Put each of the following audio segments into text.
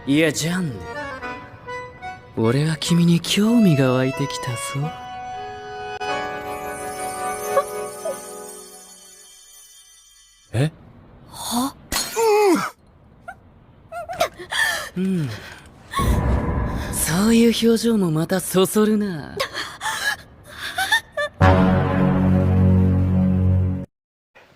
いやジャン、俺は君に興味が湧いてきたぞ。え？は？うん。そういう表情もまたそそるな。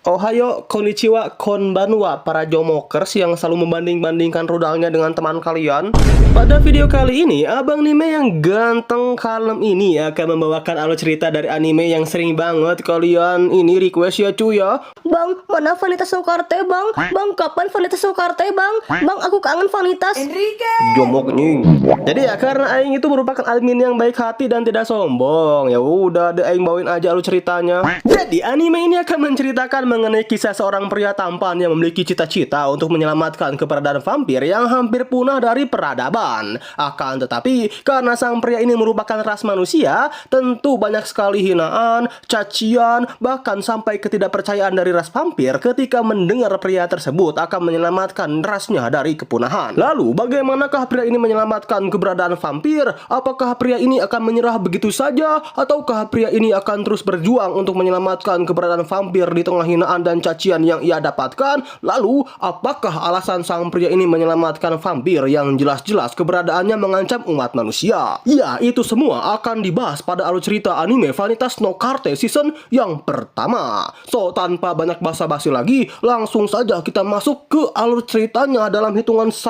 Ohayo, konnichiwa, konbanwa, para jomokers yang selalu membanding-bandingkan rudalnya dengan teman kalian. Pada video kali ini, abang anime yang ganteng kalem ini akan membawakan alur cerita dari anime yang sering banget kalian ini request ya cuy ya. Bang, mana Vanitas Sokarte bang? Bang, kapan Vanitas Sokarte bang? Bang, aku kangen Vanitas. Enrique! Jomok nih. Jadi ya karena Aing itu merupakan admin yang baik hati dan tidak sombong. Ya udah, Aing bawain aja alur ceritanya. Jadi anime ini akan menceritakan mengenai kisah seorang pria tampan yang memiliki cita-cita untuk menyelamatkan keberadaan vampir yang hampir punah dari peradaban. Akan tetapi, karena sang pria ini merupakan ras manusia, tentu banyak sekali hinaan, cacian, bahkan sampai ketidakpercayaan dari ras vampir ketika mendengar pria tersebut akan menyelamatkan rasnya dari kepunahan. Lalu, bagaimanakah pria ini menyelamatkan keberadaan vampir? Apakah pria ini akan menyerah begitu saja? Ataukah pria ini akan terus berjuang untuk menyelamatkan keberadaan vampir di tengah hinaan dan cacian yang ia dapatkan? Lalu, apakah alasan sang pria ini menyelamatkan vampir yang jelas-jelas keberadaannya mengancam umat manusia? Ya, itu semua akan dibahas pada alur cerita anime Vanitas no Carte season yang pertama. So, tanpa banyak basa-basi lagi, langsung saja kita masuk ke alur ceritanya dalam hitungan 1,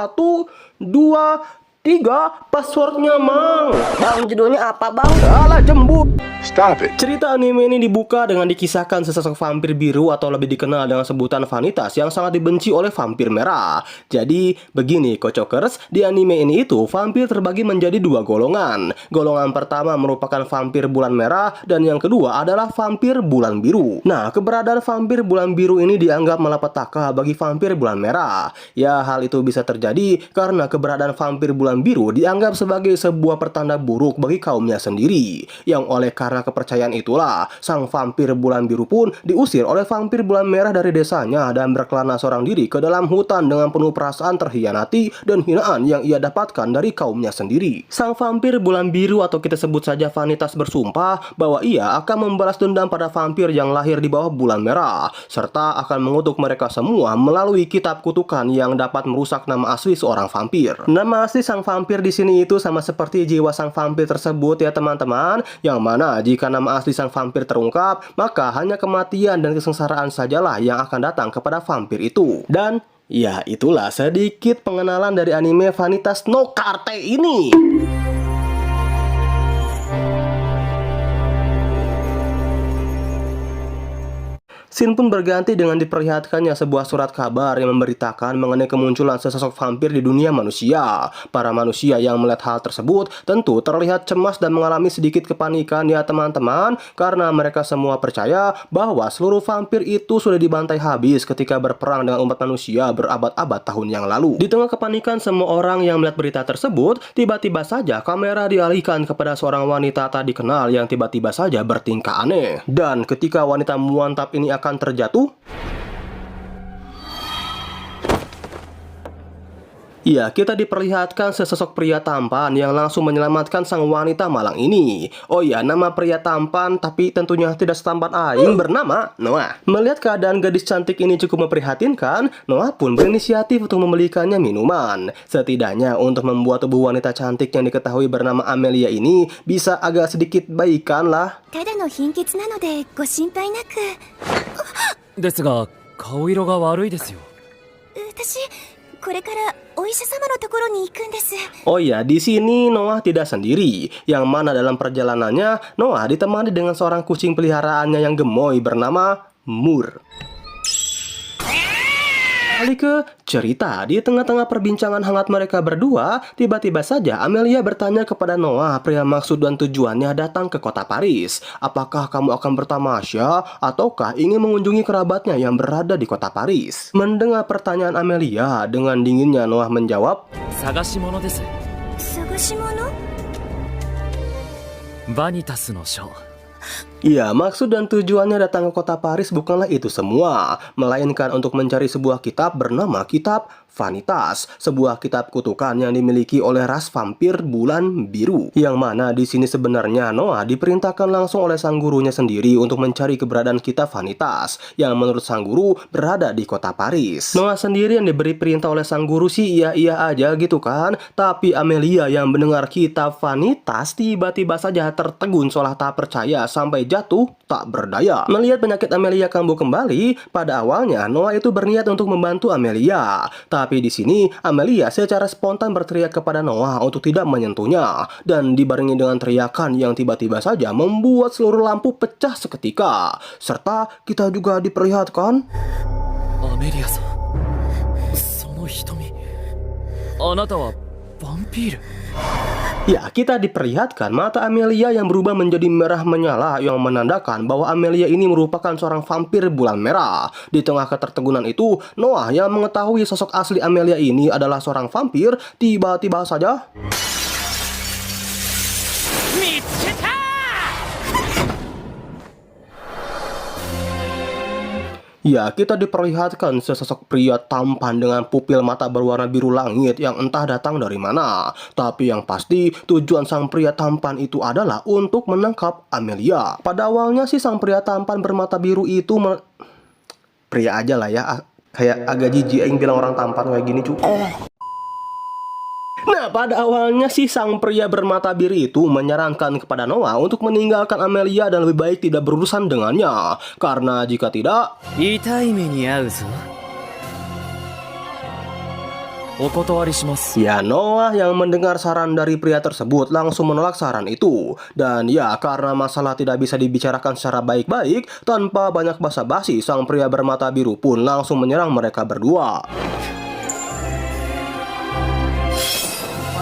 2, 3, passwordnya mang. Bang, judulnya apa bang? Alah jembut. Stop it. Cerita anime ini dibuka dengan dikisahkan sesosok vampir biru atau lebih dikenal dengan sebutan Vanitas yang sangat dibenci oleh vampir merah. Jadi begini kocokers, di anime ini itu vampir terbagi menjadi dua golongan. Golongan pertama merupakan vampir bulan merah dan yang kedua adalah vampir bulan biru. Nah, keberadaan vampir bulan biru ini dianggap malapetaka bagi vampir bulan merah. Ya, hal itu bisa terjadi karena keberadaan vampir bulan biru dianggap sebagai sebuah pertanda buruk bagi kaumnya sendiri. Yang oleh karena kepercayaan itulah, sang vampir bulan biru pun diusir oleh vampir bulan merah dari desanya dan berkelana seorang diri ke dalam hutan dengan penuh perasaan terhianati dan hinaan yang ia dapatkan dari kaumnya sendiri. Sang vampir bulan biru atau kita sebut saja Vanitas bersumpah bahwa ia akan membalas dendam pada vampir yang lahir di bawah bulan merah, serta akan mengutuk mereka semua melalui kitab kutukan yang dapat merusak nama asli seorang vampir. Nama asli sang vampir di sini itu sama seperti jiwa sang vampir tersebut ya teman-teman, yang mana jika nama asli sang vampir terungkap, maka hanya kematian dan kesengsaraan sajalah yang akan datang kepada vampir itu. Dan ya itulah sedikit pengenalan dari anime Vanitas no Carte ini. Scene pun berganti dengan diperlihatkannya sebuah surat kabar yang memberitakan mengenai kemunculan sesosok vampir di dunia manusia. Para manusia yang melihat hal tersebut tentu terlihat cemas dan mengalami sedikit kepanikan ya teman-teman, karena mereka semua percaya bahwa seluruh vampir itu sudah dibantai habis ketika berperang dengan umat manusia berabad-abad tahun yang lalu. Di tengah kepanikan semua orang yang melihat berita tersebut, tiba-tiba saja kamera dialihkan kepada seorang wanita tak dikenal yang tiba-tiba saja bertingkah aneh. Dan ketika wanita muantap ini akan terjatuh, ya, kita diperlihatkan sesosok pria tampan yang langsung menyelamatkan sang wanita malang ini. Oh ya, nama pria tampan tapi tentunya tidak setampan Aing bernama Noah. Melihat keadaan gadis cantik ini cukup memprihatinkan, Noah pun berinisiatif untuk membelikannya minuman. Setidaknya untuk membuat tubuh wanita cantik yang diketahui bernama Amelia ini bisa agak sedikit baikan lah. ただの貧血なのでご心配なく。ですが、顔色が悪いですよ。私、これからお医者様のところに行くんです。 Oh ya, di sini Noah tidak sendiri, yang mana dalam perjalanannya Noah ditemani dengan seorang kucing peliharaannya yang gemoy bernama Mur. Kembali ke cerita, di tengah-tengah perbincangan hangat mereka berdua, tiba-tiba saja Amelia bertanya kepada Noah pria maksud dan tujuannya datang ke kota Paris. Apakah kamu akan bertamasya ataukah ingin mengunjungi kerabatnya yang berada di kota Paris? Mendengar pertanyaan Amelia, dengan dinginnya Noah menjawab, 探し物です。探し物？バニタスの書。Iya, maksud dan tujuannya datang ke kota Paris bukanlah itu semua, melainkan untuk mencari sebuah kitab bernama Kitab Vanitas, sebuah kitab kutukan yang dimiliki oleh ras vampir bulan biru. Yang mana di sini sebenarnya Noah diperintahkan langsung oleh sang gurunya sendiri untuk mencari keberadaan kitab Vanitas, yang menurut sang guru berada di kota Paris. Noah sendiri yang diberi perintah oleh sang guru sih iya-iya aja gitu kan, tapi Amelia yang mendengar kitab Vanitas tiba-tiba saja tertegun seolah tak percaya sampai jatuh tak berdaya. Melihat penyakit Amelia kambuh kembali, pada awalnya Noah itu berniat untuk membantu Amelia. Tapi di sini Amelia secara spontan berteriak kepada Noah untuk tidak menyentuhnya, dan dibarengi dengan teriakan yang tiba-tiba saja membuat seluruh lampu pecah seketika. Serta kita juga diperlihatkan アメリアさん、その瞳、あなたはヴァンピール。 Ya, kita diperlihatkan mata Amelia yang berubah menjadi merah menyala yang menandakan bahwa Amelia ini merupakan seorang vampir bulan merah. Di tengah ketertegunan itu, Noah yang mengetahui sosok asli Amelia ini adalah seorang vampir, tiba-tiba saja ya, kita diperlihatkan sesosok pria tampan dengan pupil mata berwarna biru langit yang entah datang dari mana. Tapi yang pasti tujuan sang pria tampan itu adalah untuk menangkap Amelia. Pada awalnya sih sang pria tampan bermata biru itu pria aja lah ya, kayak agak jijik yang bilang orang tampan kayak gini cu. Nah, pada awalnya sih sang pria bermata biru itu menyarankan kepada Noah untuk meninggalkan Amelia dan lebih baik tidak berurusan dengannya. Karena jika tidak, 痛い目に遭うぞ。お断りします。 ya Noah yang mendengar saran dari pria tersebut langsung menolak saran itu. Dan ya, karena masalah tidak bisa dibicarakan secara baik-baik, tanpa banyak basa-basi, sang pria bermata biru pun langsung menyerang mereka berdua.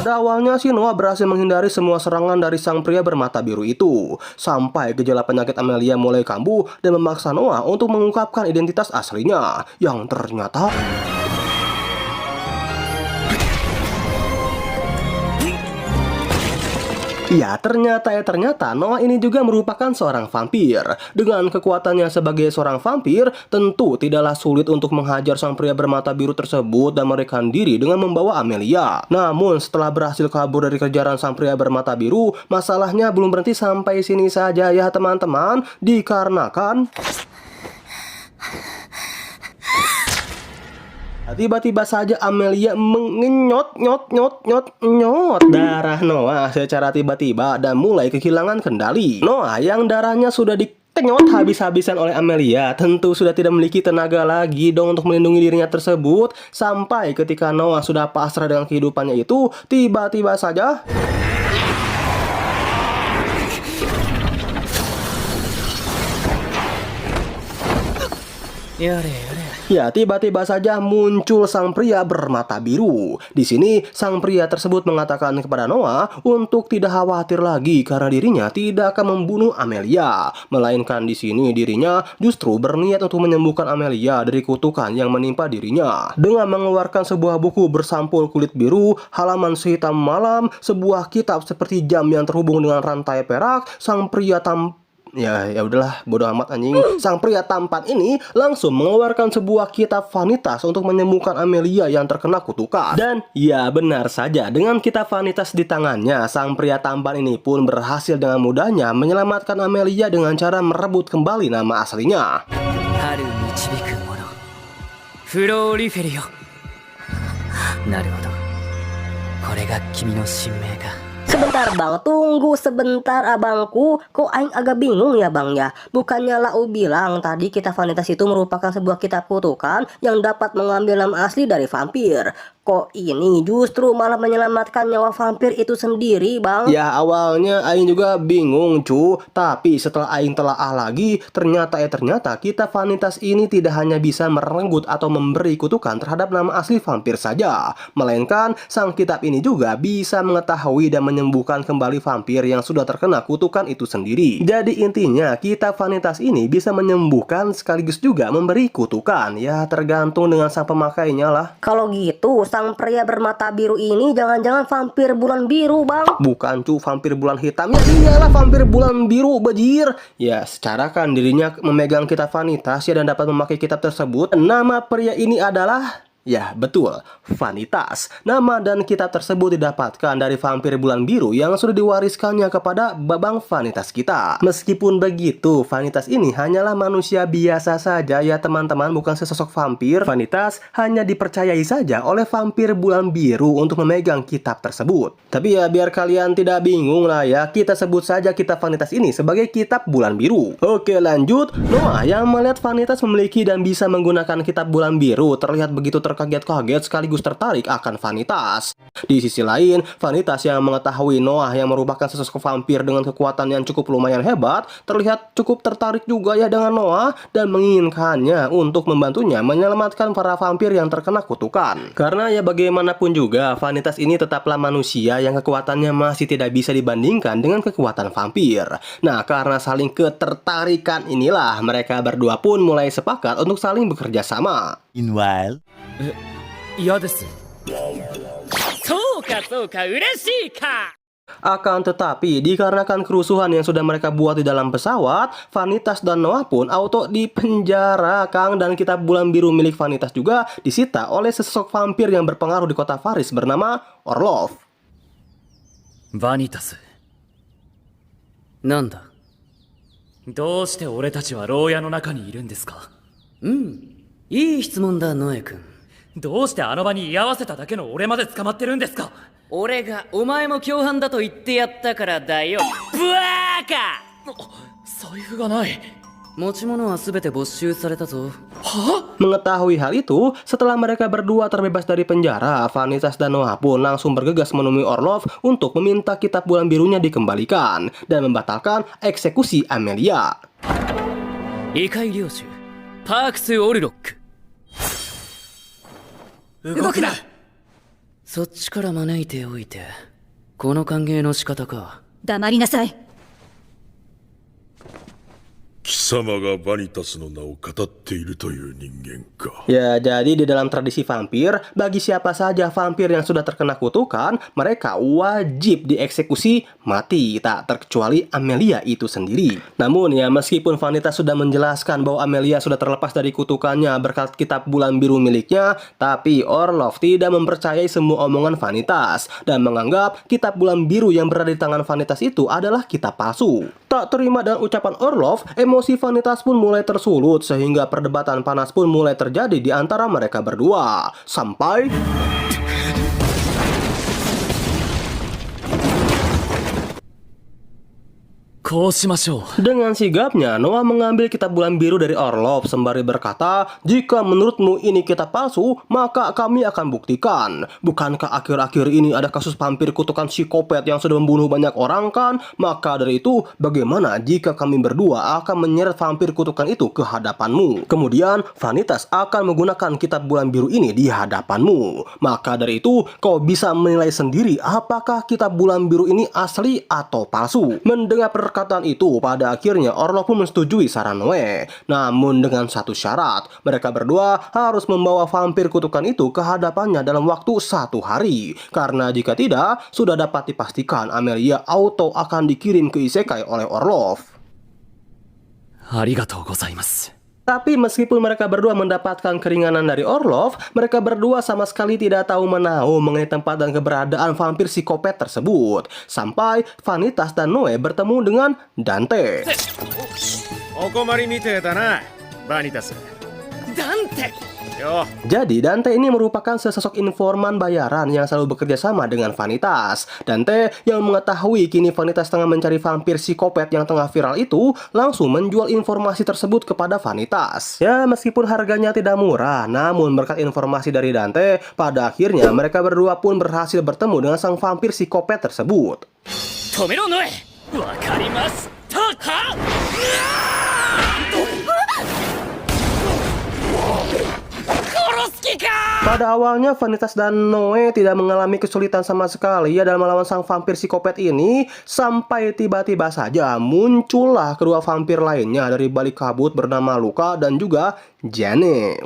Pada awalnya sih Noah berhasil menghindari semua serangan dari sang pria bermata biru itu, sampai gejala penyakit Amelia mulai kambuh dan memaksa Noah untuk mengungkapkan identitas aslinya, yang ternyata ya, ternyata Noah ini juga merupakan seorang vampir. Dengan kekuatannya sebagai seorang vampir, tentu tidaklah sulit untuk menghajar sang pria bermata biru tersebut dan melarikan diri dengan membawa Amelia. Namun setelah berhasil kabur dari kejaran sang pria bermata biru, masalahnya belum berhenti sampai sini saja ya teman-teman, dikarenakan tiba-tiba saja Amelia mengenyot darah Noah secara tiba-tiba dan mulai kehilangan kendali. Noah yang darahnya sudah dikenyot habis-habisan oleh Amelia tentu sudah tidak memiliki tenaga lagi dong untuk melindungi dirinya tersebut. Sampai ketika Noah sudah pasrah dengan kehidupannya itu, tiba-tiba saja ya, tiba-tiba saja muncul sang pria bermata biru. Di sini sang pria tersebut mengatakan kepada Noah untuk tidak khawatir lagi karena dirinya tidak akan membunuh Amelia, melainkan di sini dirinya justru berniat untuk menyembuhkan Amelia dari kutukan yang menimpa dirinya dengan mengeluarkan sebuah buku bersampul kulit biru, halaman sehitam malam, sebuah kitab seperti jam yang terhubung dengan rantai perak. Sang pria ya udahlah, bodo amat anjing. Sang pria tampan ini langsung mengeluarkan sebuah kitab Vanitas untuk menyembuhkan Amelia yang terkena kutukan. Dan ya benar saja, dengan kitab Vanitas di tangannya, sang pria tampan ini pun berhasil dengan mudahnya menyelamatkan Amelia dengan cara merebut kembali nama aslinya. 春導く者、フローリフェリオ。なるほど、これが君の神明か。 Sebentar bang, tunggu sebentar abangku. Kok aing agak bingung ya bang ya. Bukannya Lau bilang tadi kitab Vanitas itu merupakan sebuah kitab kutukan yang dapat mengambil nama asli dari vampir. Kok ini justru malah menyelamatkan nyawa vampir itu sendiri bang? Ya awalnya aing juga bingung cu, tapi setelah aing telaah lagi, ternyata kitab Vanitas ini tidak hanya bisa merenggut atau memberi kutukan terhadap nama asli vampir saja, melainkan sang kitab ini juga bisa mengetahui dan menyembuhkan kembali vampir yang sudah terkena kutukan itu sendiri. Jadi intinya kitab Vanitas ini bisa menyembuhkan sekaligus juga memberi kutukan, ya tergantung dengan sang pemakainya lah. Kalau gitu sang sang pria bermata biru ini jangan-jangan vampir bulan biru, Bang? Bukan cu, vampir bulan hitam. Ya iyalah vampir bulan biru, bajir. Ya secara kan dirinya memegang kitab vanitas ya dan dapat memakai kitab tersebut. Nama pria ini adalah... Ya, betul, Vanitas. Nama dan kitab tersebut didapatkan dari vampir bulan biru yang sudah diwariskannya kepada babang Vanitas kita. Meskipun begitu, Vanitas ini hanyalah manusia biasa saja ya teman-teman, bukan sesosok vampir. Vanitas hanya dipercayai saja oleh vampir bulan biru untuk memegang kitab tersebut. Tapi ya biar kalian tidak bingung lah ya, kita sebut saja kitab Vanitas ini sebagai kitab bulan biru. Oke lanjut, Noah yang melihat Vanitas memiliki dan bisa menggunakan kitab bulan biru terlihat begitu terkaget-kaget sekaligus tertarik akan Vanitas. Di sisi lain, Vanitas yang mengetahui Noah yang merupakan sesosok vampir dengan kekuatan yang cukup lumayan hebat, terlihat cukup tertarik juga ya dengan Noah dan menginginkannya untuk membantunya menyelamatkan para vampir yang terkena kutukan. Karena ya bagaimanapun juga, Vanitas ini tetaplah manusia yang kekuatannya masih tidak bisa dibandingkan dengan kekuatan vampir. Nah, karena saling ketertarikan inilah mereka berdua pun mulai sepakat untuk saling bekerja sama. Meanwhile, 嫌です。そうかそうか、嬉しいか。 Akan tetapi, dikarenakan kerusuhan yang sudah mereka buat di dalam pesawat, Vanitas dan Noah pun auto dipenjara, Kang. Dan kitab bulan biru milik Vanitas juga disita oleh sesosok vampir yang berpengaruh di kota Faris bernama Orlov. バニタス。なんだ。どうして俺たちは牢屋の中にいるんですか？いい質問だ、ノエ君。どうしてあの場に居合わせただけの俺まで捕まってるんですか？俺がお前も共犯だと言ってやったからだよ。ブワーカ！財布がない。持ち物は全て没収されたぞ。 Mengetahui hal itu, setelah mereka berdua terbebas dari penjara, Vanitas dan Noah pun langsung bergegas menemui Orlov untuk meminta kitab bulan birunya dikembalikan dan membatalkan eksekusi Amelia. 異界領主パークス・オルロック。動くな！そっちから招いておいて、この歓迎の仕方か。黙りなさい。貴様がバニタスの名を語っているという人間か。 Ya, jadi di dalam tradisi vampir, bagi siapa saja vampir yang sudah terkena kutukan, mereka wajib dieksekusi mati, tak terkecuali Amelia itu sendiri. Namun ya, meskipun Vanitas sudah menjelaskan bahwa Amelia sudah terlepas dari kutukannya berkat kitab bulan biru miliknya, tapi Orlov tidak mempercayai semua omongan Vanitas dan menganggap kitab bulan biru yang berada di tangan Vanitas itu adalah kitab palsu. Tak terima dengan ucapan Orlov, emosi Vanitas pun mulai tersulut sehingga perdebatan panas pun mulai terjadi di antara mereka berdua. Sampai dengan sigapnya, Noah mengambil kitab bulan biru dari Orlov sembari berkata, "Jika menurutmu ini kitab palsu, maka kami akan buktikan. Bukankah akhir-akhir ini ada kasus vampir kutukan psikopat yang sudah membunuh banyak orang kan? Maka dari itu, bagaimana jika kami berdua akan menyeret vampir kutukan itu ke hadapanmu? Kemudian, Vanitas akan menggunakan kitab bulan biru ini di hadapanmu. Maka dari itu, kau bisa menilai sendiri apakah kitab bulan biru ini asli atau palsu." Mendengar perkataan itu, pada akhirnya Orlov pun menyetujui saran Noe. Namun dengan satu syarat, mereka berdua harus membawa vampir kutukan itu ke hadapannya dalam waktu 1 hari. Karena jika tidak, sudah dapat dipastikan Amelia auto akan dikirim ke isekai oleh Orlov. ありがとうございます。 Tapi meskipun mereka berdua mendapatkan keringanan dari Orlov, mereka berdua sama sekali tidak tahu menahu mengenai tempat dan keberadaan vampir psikopat tersebut. Sampai Vanitas dan Noe bertemu dengan Dante. お困りみてえだな、バニタス。ダンテ。 Jadi Dante ini merupakan sesosok informan bayaran yang selalu bekerja sama dengan Vanitas. Dante yang mengetahui kini Vanitas tengah mencari vampir psikopat yang tengah viral itu, langsung menjual informasi tersebut kepada Vanitas. Ya, meskipun harganya tidak murah, namun berkat informasi dari Dante, pada akhirnya mereka berdua pun berhasil bertemu dengan sang vampir psikopat tersebut. 止めろノエ。わかりました。はっ。殺す気 Pada awalnya Vanitas dan Noe tidak mengalami kesulitan sama sekali ya dalam melawan sang vampir psikopat ini, sampai tiba-tiba saja muncullah kedua vampir lainnya dari balik kabut bernama Luka dan juga Jane.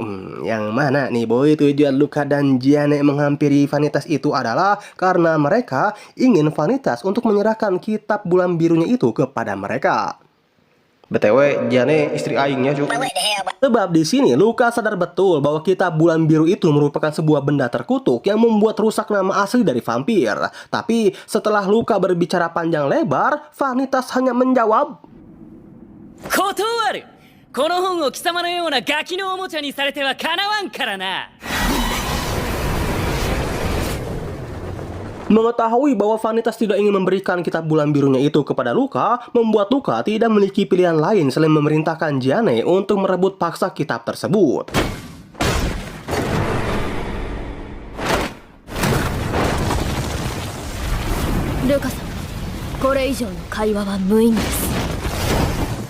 Yang mana nih boy, tujuan Luka dan Jane menghampiri Vanitas itu adalah karena mereka ingin Vanitas untuk menyerahkan kitab bulan birunya itu kepada mereka. BTW, Jane istri aingnya cuy. Sebab di sini Luka sadar betul bahwa kitab bulan biru itu merupakan sebuah benda terkutuk yang membuat rusak nama asli dari vampir. Tapi setelah Luka berbicara panjang lebar, Vanitas hanya menjawab, 断る。この本を貴様のようなガキのおもちゃにされてはかなわんからな。 Mengetahui bahwa Vanitas tidak ingin memberikan kitab bulan birunya itu kepada Luka, membuat Luka tidak memiliki pilihan lain selain memerintahkan Jane untuk merebut paksa kitab tersebut. Luka-sama, これ以上の会話は無意味です。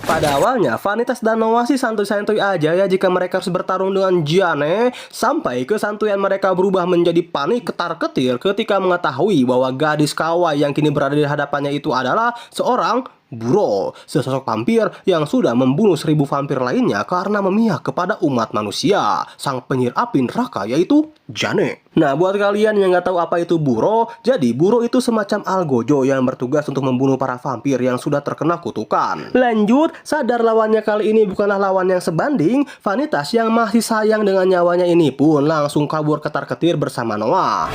Pada awalnya, Vanitas dan Noah sih santuy-santuy aja ya jika mereka harus bertarung dengan Jane, sampai kesantuyan mereka berubah menjadi panik ketar-ketir ketika mengetahui bahwa gadis kawaii yang kini berada di hadapannya itu adalah seorang Buro, sesosok vampir yang sudah membunuh 1000 vampir lainnya karena memihak kepada umat manusia, sang penyihir api neraka yaitu Jane. Nah, buat kalian yang nggak tahu apa itu Buro, jadi Buro itu semacam algojo yang bertugas untuk membunuh para vampir yang sudah terkena kutukan. Lanjut, sadar lawannya kali ini bukanlah lawan yang sebanding, Vanitas yang masih sayang dengan nyawanya ini pun langsung kabur ketar-ketir bersama Noah.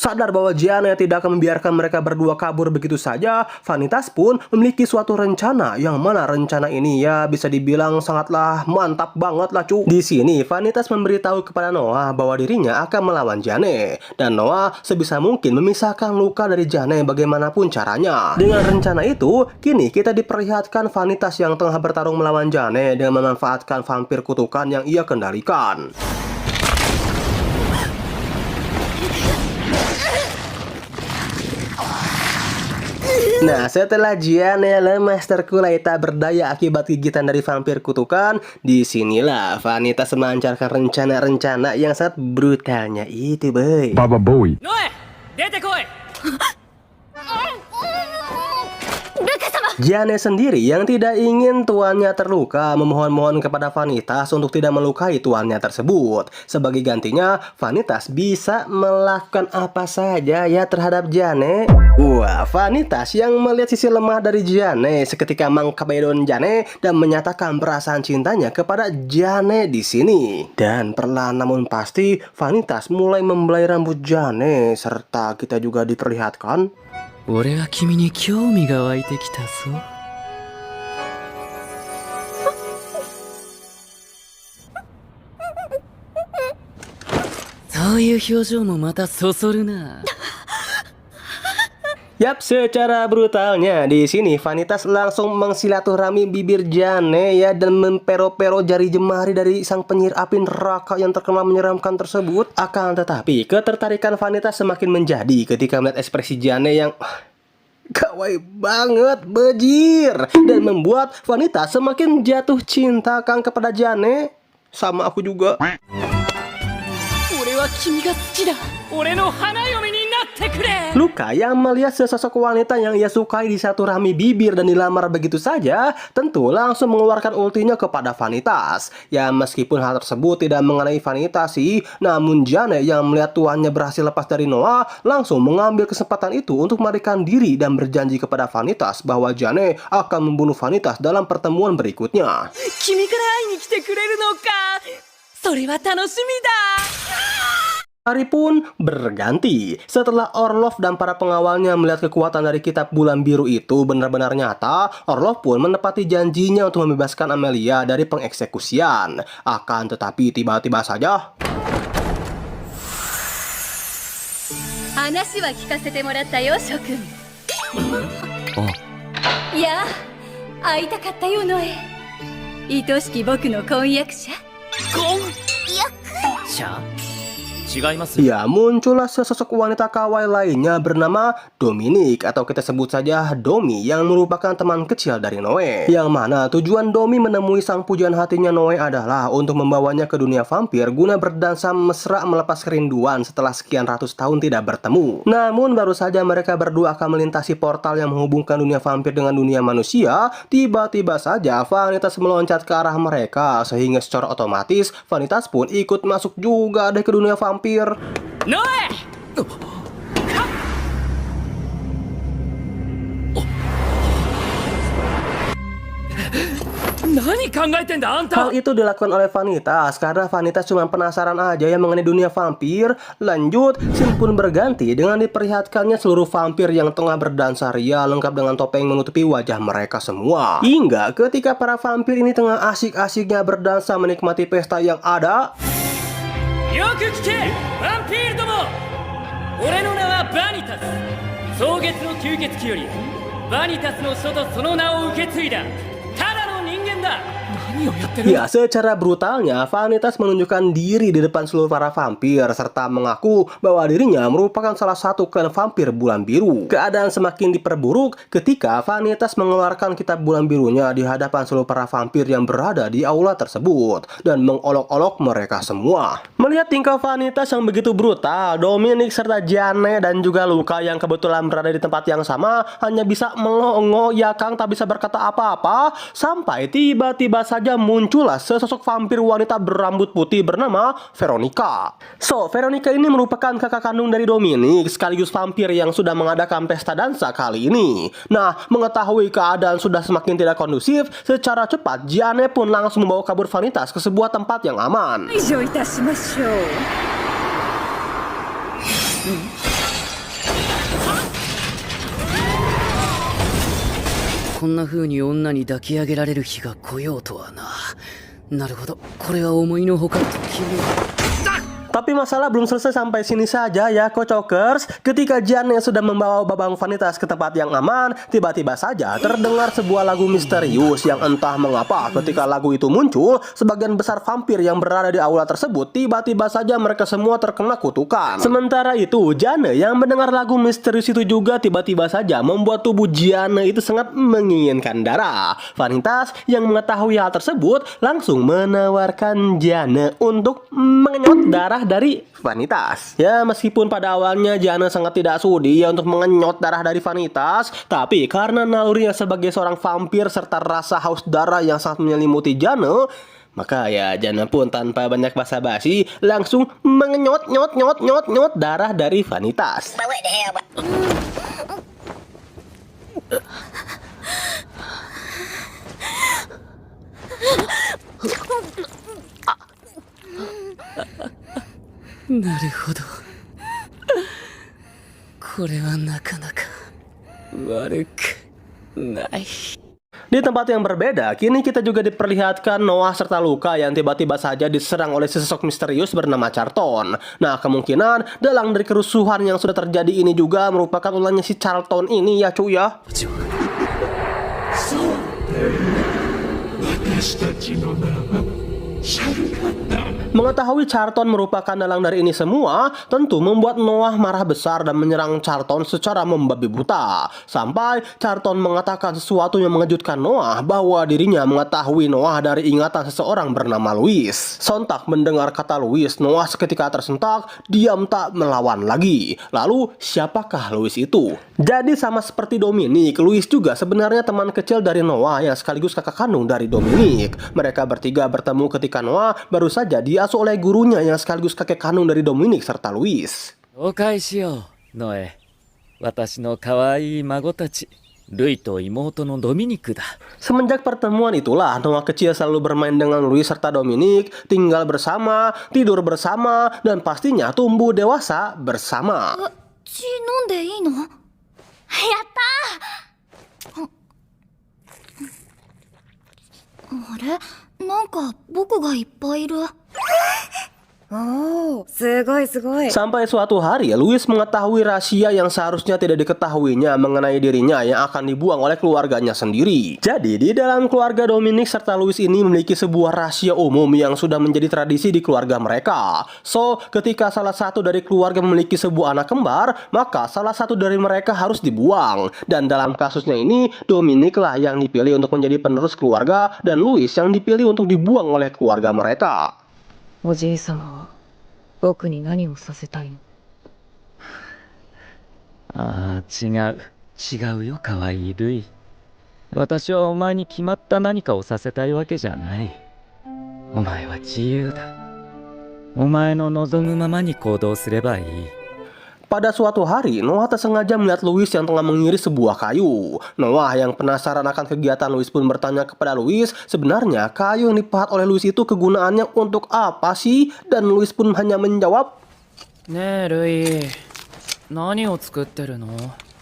Sadar bahwa Jane tidak akan membiarkan mereka berdua kabur begitu saja, Vanitas pun memiliki suatu rencana yang mana rencana ini ya bisa dibilang sangatlah mantap banget lah cu. Di sini Vanitas memberitahu kepada Noah bahwa dirinya akan melawan Jane dan Noah sebisa mungkin memisahkan Luka dari Jane bagaimanapun caranya. Dengan rencana itu, kini kita diperlihatkan Vanitas yang tengah bertarung melawan Jane dengan memanfaatkan vampir kutukan yang ia kendalikan. Nah, setelah Jane lemas terkulai tak berdaya akibat gigitan dari vampir kutukan, disinilah Vanitas melancarkan rencana-rencana yang sangat brutalnya itu, boy. Baba Boy. ノエ、出てこい。 Jane sendiri yang tidak ingin tuannya terluka memohon-mohon kepada Vanitas untuk tidak melukai tuannya tersebut. Sebagai gantinya, Vanitas bisa melakukan apa saja ya terhadap Jane. Wah, Vanitas yang melihat sisi lemah dari Jane seketika mengkabedon Jane dan menyatakan perasaan cintanya kepada Jane di sini. Dan perlahan namun pasti, Vanitas mulai membelai rambut Jane serta kita juga diperlihatkan 俺は君に興味が湧いてきたぞ。そういう表情もまたそそるな。 Yap, secara brutalnya di sini Vanitas langsung mensilaturahmi bibir Jane ya dan mempero-pero jari jemari dari sang penyihir api neraka yang terkenal menyeramkan tersebut. Akan tetapi ketertarikan Vanitas semakin menjadi ketika melihat ekspresi Jane yang kawaii banget, bejir, dan membuat Vanitas semakin jatuh cinta kan kepada Jane. Sama aku juga. 俺は君が好きだ。俺の花嫁になってくれ。 Luka yang melihat sesosok wanita yang ia sukai disaturahmi bibir dan dilamar begitu saja, tentu langsung mengeluarkan ultinya kepada Vanitas. Ya meskipun hal tersebut tidak mengenai Vanitas sih, namun Jane yang melihat tuannya berhasil lepas dari Noah, langsung mengambil kesempatan itu untuk melarikan diri dan berjanji kepada Vanitas bahwa Jane akan membunuh Vanitas dalam pertemuan berikutnya. 君から会いに来てくれるのか。それは楽しみだ。 Hari pun berganti. Setelah Orlov dan para pengawalnya melihat kekuatan dari kitab bulan biru itu benar-benar nyata, Orlov pun menepati janjinya untuk membebaskan Amelia dari pengeksekusian. Akan tetapi tiba-tiba saja 話は聞かせてもらったよ、諸君。いや、会いたかったよ、ノエ。愛しき僕の婚約者。婚約者。違います。 Ya, muncullah sesosok wanita kawaii lainnya bernama Dominic atau kita sebut saja Domi yang merupakan teman kecil dari Noe. Yang mana tujuan Domi menemui sang pujaan hatinya Noe adalah untuk membawanya ke dunia vampir guna berdansa mesra melepas kerinduan setelah sekian ratus tahun tidak bertemu. Namun baru saja mereka berdua akan melintasi portal yang menghubungkan dunia vampir dengan dunia manusia, tiba-tiba saja Vanitas meloncat ke arah mereka sehingga secara otomatis Vanitas pun ikut masuk juga deh ke dunia vampir. ノエ 何考えてんだあんた。 Hal itu dilakukan oleh Vanitas karena Vanitas cuma penasaran aja yang mengenai dunia vampir. Lanjut, scene pun berganti dengan diperlihatkannya seluruh vampir yang tengah berdansa ria lengkap dengan topeng menutupi wajah mereka semua. Hingga ketika para vampir ini tengah asik-asiknya berdansa menikmati pesta yang ada, よく聞けバンピールども。俺の名はバニタス。蒼月の吸血鬼よりバニタスの書とその名を受け継いだただの人間だ。何をやってる。 ya secara brutalnya Vanitas menunjukkan diri di depan seluruh para vampir serta mengaku bahwa dirinya merupakan salah satu klan vampir bulan biru. Keadaan semakin diperburuk ketika Vanitas mengeluarkan kitab bulan birunya di hadapan seluruh para vampir yang berada di aula tersebut dan mengolok-olok mereka semua. Melihat tingkah Vanitas yang begitu brutal, Dominic serta Jane dan juga Luka yang kebetulan berada di tempat yang sama hanya bisa melongo ya Kang, tak bisa berkata apa-apa sampai tiba-tiba saja muncullah sesosok vampir wanita berambut putih bernama Veronica. So, Veronica ini merupakan kakak kandung dari Dominic sekaligus vampir yang sudah mengadakan pesta dansa kali ini. Nah, mengetahui keadaan sudah semakin tidak kondusif, secara cepat Jane pun langsung membawa kabur Vanitas ke sebuah tempat yang aman. 以上いたしましょう。こんな風に女に抱き上げられる日が来ようとはな。なるほど、これは思いのほかときめ。 Tapi masalah belum selesai sampai sini saja ya Kocokers. Ketika Jane sudah membawa Babang Vanitas ke tempat yang aman, tiba-tiba saja terdengar sebuah lagu misterius yang entah mengapa ketika lagu itu muncul, sebagian besar vampir yang berada di aula tersebut tiba-tiba saja mereka semua terkena kutukan. Sementara itu, Jane yang mendengar lagu misterius itu juga tiba-tiba saja membuat tubuh Jane itu sangat menginginkan darah. Vanitas yang mengetahui hal tersebut langsung menawarkan Jane untuk mengenyot darah dari Vanitas. Ya, meskipun pada awalnya Jane sangat tidak sudi ya untuk mengenyot darah dari Vanitas, tapi karena nalurinya sebagai seorang vampir serta rasa haus darah yang sangat menyelimuti Jane, maka ya Jane pun tanpa banyak basa-basi langsung mengenyot darah dari Vanitas. なるほど。これはなかなか悪くない。 Di tempat yang berbeda, kini kita juga diperlihatkan Noah serta Luka yang tiba-tiba saja diserang oleh sesosok misterius bernama Charlton. Nah, kemungkinan dalang dari kerusuhan yang sudah terjadi ini juga merupakan ulangnya si Charlton ini ya cuy ya. Mengetahui Charlton merupakan dalang dari ini semua tentu membuat Noah marah besar dan menyerang Charlton secara membabi buta. Sampai Charlton mengatakan sesuatu yang mengejutkan Noah bahwa dirinya mengetahui Noah dari ingatan seseorang bernama Louis. Sontak mendengar kata Louis, Noah seketika tersentak, diam tak melawan lagi. Lalu siapakah Louis itu? Jadi sama seperti Dominic, Louis juga sebenarnya teman kecil dari Noah yang sekaligus kakak kandung dari Dominic. Mereka bertiga bertemu ketika Noah baru saja diasuh oleh gurunya yang sekaligus kakek kandung dari Dominic serta Louis. 紹介しようノエ。私の可愛い孫たちルイと妹のドミニクだ。 Semenjak pertemuan itulah Noah kecil selalu bermain dengan Louis serta Dominic, tinggal bersama, tidur bersama, dan pastinya tumbuh dewasa bersama. 血飲んでいいの？やったー！あれ？なんか僕がいっぱいいる。おお、すごいすごい。 Sampai suatu hari, Louis mengetahui rahasia yang seharusnya tidak diketahuinya mengenai dirinya yang akan dibuang oleh keluarganya sendiri. Jadi, di dalam keluarga Dominic serta Louis ini memiliki sebuah rahasia umum yang sudah menjadi tradisi di keluarga mereka. So, ketika salah satu dari keluarga memiliki sebuah anak kembar, maka salah satu dari mereka harus dibuang. Dan dalam kasusnya ini, Dominic lah yang dipilih untuk menjadi penerus keluarga dan Louis yang dipilih untuk dibuang oleh keluarga mereka. おじい様は僕に何をさせたいの？ああ、違うよ、可愛いルイ。私はお前に決まった何かをさせたいわけじゃない。お前は自由だ。お前の望むままに行動すればいい。 Pada suatu hari, Noah tersengaja melihat Louis yang tengah mengiris sebuah kayu. Noah yang penasaran akan kegiatan Louis pun bertanya kepada Louis, sebenarnya kayu yang dipahat oleh Louis itu kegunaannya untuk apa sih? Dan Louis pun hanya menjawab, ねえ、ルイ。何を作ってるの？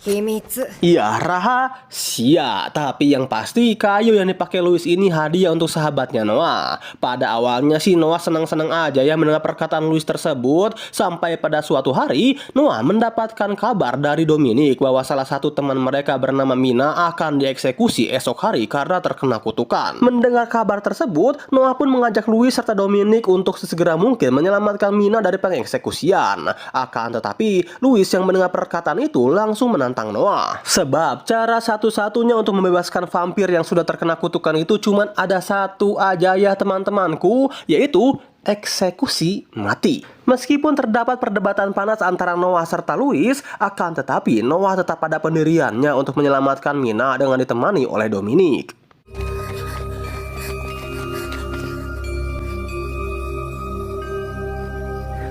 秘密。 iya rahasia. Tapi yang pasti kayu yang dipakai Louis ini hadiah untuk sahabatnya Noah. Pada awalnya sih Noah senang-senang aja ya mendengar perkataan Louis tersebut. Sampai pada suatu hari Noah mendapatkan kabar dari Dominic bahwa salah satu teman mereka bernama Mina akan dieksekusi esok hari karena terkena kutukan. Mendengar kabar tersebut, Noah pun mengajak Louis serta Dominic untuk sesegera mungkin menyelamatkan Mina dari pengeksekusian. Akan tetapi Louis yang mendengar perkataan itu langsung menantang Noah. Sebab cara satu-satunya untuk membebaskan vampir yang sudah terkena kutukan itu cuman ada satu aja ya teman-temanku, yaitu eksekusi mati. Meskipun terdapat perdebatan panas antara Noah serta Louis, akan tetapi Noah tetap pada pendiriannya untuk menyelamatkan Mina dengan ditemani oleh Dominic.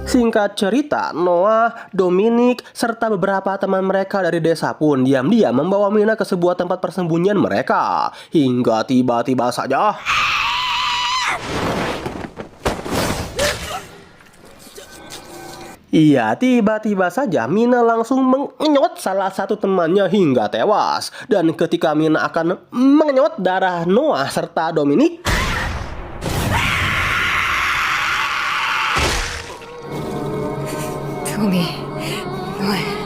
Singkat cerita, Noah, Dominic, serta beberapa teman mereka dari desa pun diam-diam membawa Mina ke sebuah tempat persembunyian mereka. Hingga tiba-tiba saja... Iya, tiba-tiba saja Mina langsung mengenyot salah satu temannya hingga tewas. Dan ketika Mina akan mengenyot darah Noah serta Dominic...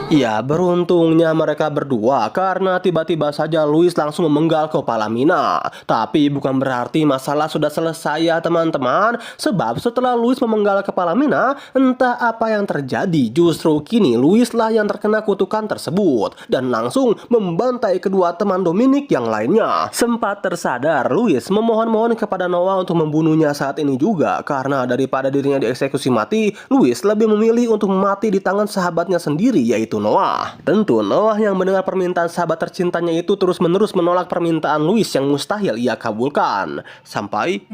Ya, beruntungnya mereka berdua karena tiba-tiba saja Louis langsung memenggal kepala Mina. Tapi bukan berarti masalah sudah selesai ya teman-teman. Sebab setelah Louis memenggal kepala Mina, entah apa yang terjadi. Justru kini Louis lah yang terkena kutukan tersebut dan langsung membantai kedua teman Dominic yang lainnya. Sempat tersadar, Louis memohon-mohon kepada Noah untuk membunuhnya saat ini juga. Karena daripada dirinya dieksekusi mati, Louis lebih memilih untuk mati di tangan sahabatnya sendiri, yaitu Noah. Tentu Noah yang mendengar permintaan sahabat tercintanya itu terus-menerus menolak permintaan Louis yang mustahil ia kabulkan. Sampai